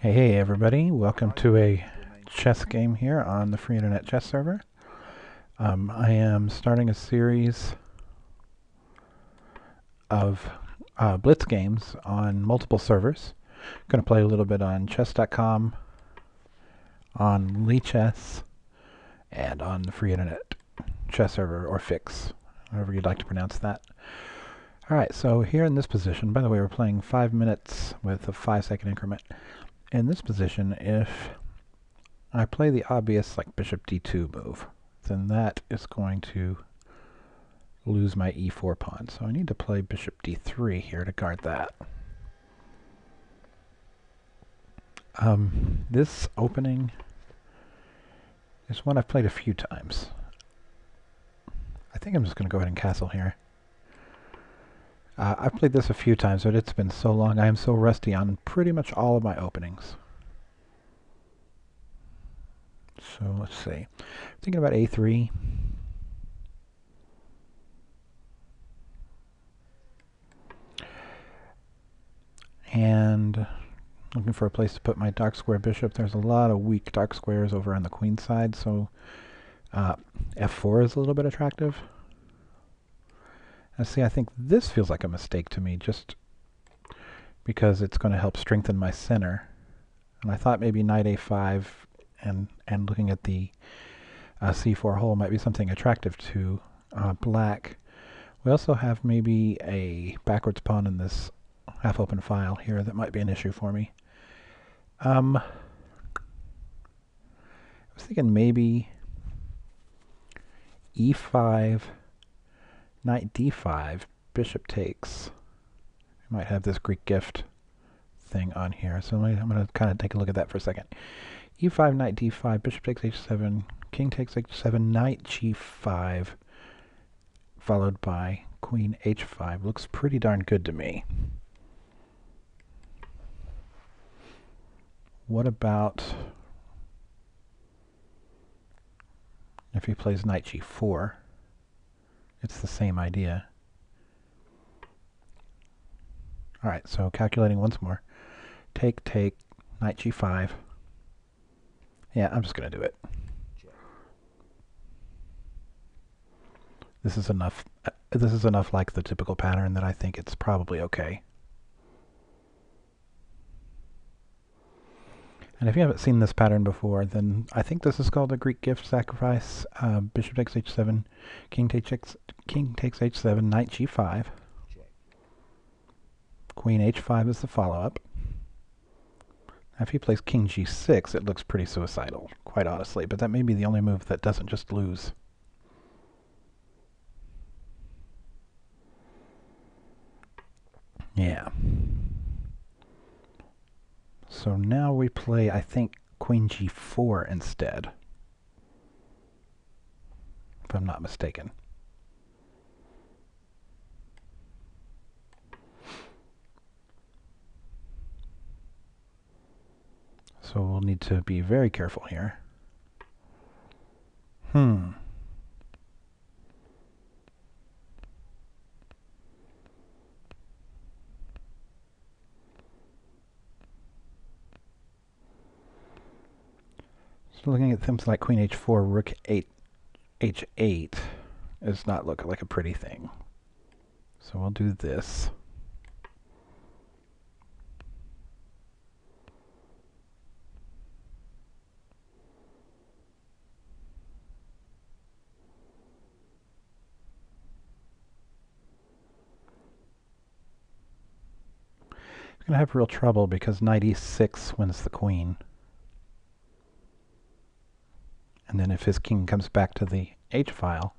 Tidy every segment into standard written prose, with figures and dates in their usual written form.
Hey everybody, welcome to a chess game here on the free internet chess server. I am starting a series of Blitz games on multiple servers. I'm going to play a little bit on chess.com, on Chess, and on the free internet chess server, or FICS, however you'd like to pronounce that. Alright, so here in this position, by the way, we're playing 5 minutes with a 5-second increment. In this position, if I play the obvious like bishop d2 move, then that is going to lose my e4 pawn. So I need to play bishop d3 here to guard that. This opening is one I've played a few times. I think I'm just going to go ahead and castle here. I've played this a few times, but it's been so long. I am so rusty on pretty much all of my openings. So let's see. Thinking about a3. And looking for a place to put my dark square bishop. There's a lot of weak dark squares over on the queen side, so f4 is a little bit attractive. And see, I think this feels like a mistake to me, just because it's going to help strengthen my center. And I thought maybe knight a5 and looking at the c4 hole might be something attractive to black. We also have maybe a backwards pawn in this half-open file here that might be an issue for me. I was thinking maybe e5, knight d5, bishop takes. I might have this Greek gift thing on here, so I'm going to kind of take a look at that for a second. e5, knight d5, bishop takes h7, king takes h7, knight g5, followed by queen h5. Looks pretty darn good to me. What about if he plays knight g4? It's the same idea. Alright, so calculating once more. Take, knight g5. Yeah, I'm just going to do it. This is enough. This is enough like the typical pattern that I think it's probably okay. And if you haven't seen this pattern before, then I think this is called a Greek gift sacrifice. Bishop takes h7, king takes h7, knight g5. Queen h5 is the follow-up. If he plays king g6, it looks pretty suicidal, quite honestly, but that may be the only move that doesn't just lose. Yeah. So now we play, I think, queen g4 instead, if I'm not mistaken. So we'll need to be very careful here. So looking at things like queen h4, rook 8, h8 does not look like a pretty thing. So we'll do this. He's going to have real trouble because knight e6 wins the queen. And then if his king comes back to the h file,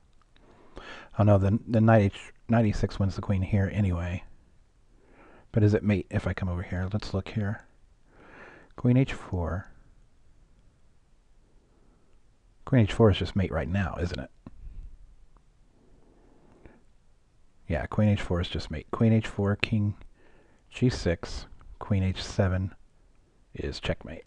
oh no, then knight e6 wins the queen here anyway. But is it mate if I come over here? Let's look here. Queen h4. Queen h4 is just mate right now, isn't it? Yeah, queen h4 is just mate. Queen h4, king g6, queen h7 is checkmate.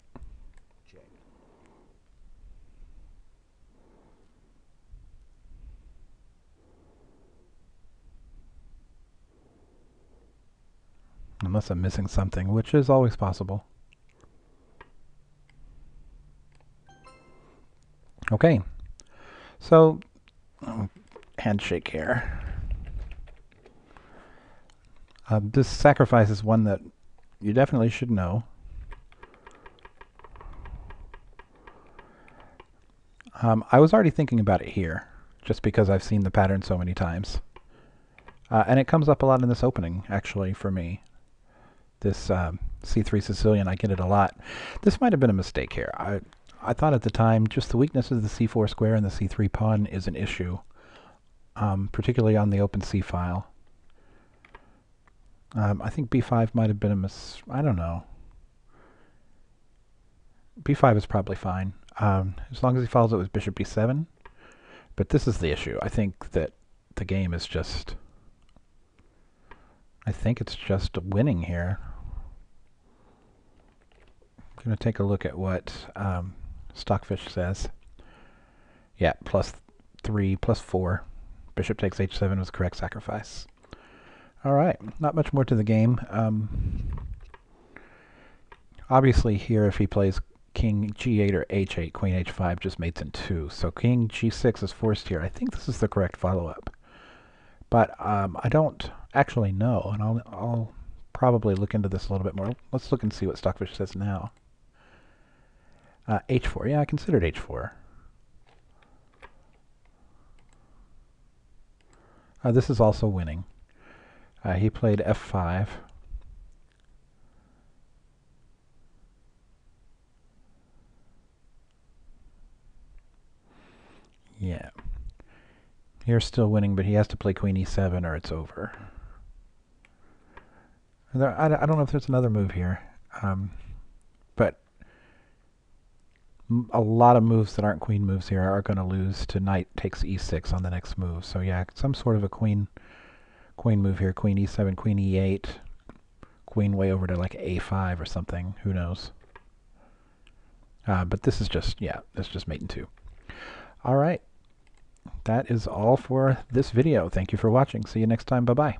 Unless I'm missing something, which is always possible. Okay, so handshake here. This sacrifice is one that you definitely should know. I was already thinking about it here, just because I've seen the pattern so many times. And it comes up a lot in this opening, actually, for me. This C3 Sicilian, I get it a lot. This might have been a mistake here. I thought at the time just the weakness of the C4 square and the C3 pawn is an issue, particularly on the open C file. I think B5 might have been I don't know. B5 is probably fine, as long as he follows it with bishop B7. But this is the issue. I think that the game is just... I think it's just winning here. I'm going to take a look at what Stockfish says. Yeah, +3, +4. Bishop takes H7 was correct sacrifice. All right, not much more to the game. Obviously here, if he plays King G8 or H8, Queen H5 just mates in 2. So King G6 is forced here. I think this is the correct follow-up. But I don't actually know, and I'll probably look into this a little bit more. Let's look and see what Stockfish says now. H4, yeah, I considered H4. This is also winning. He played F5. Yeah. Here's still winning, but he has to play Queen E7 or it's over. I don't know if there's another move here, but a lot of moves that aren't queen moves here are going to lose to knight takes E6 on the next move. So yeah, some sort of a queen move here, Queen E7, Queen E8, Queen way over to like A5 or something, who knows. But this is just, yeah, this is just mate in 2. All right. That is all for this video. Thank you for watching. See you next time. Bye-bye.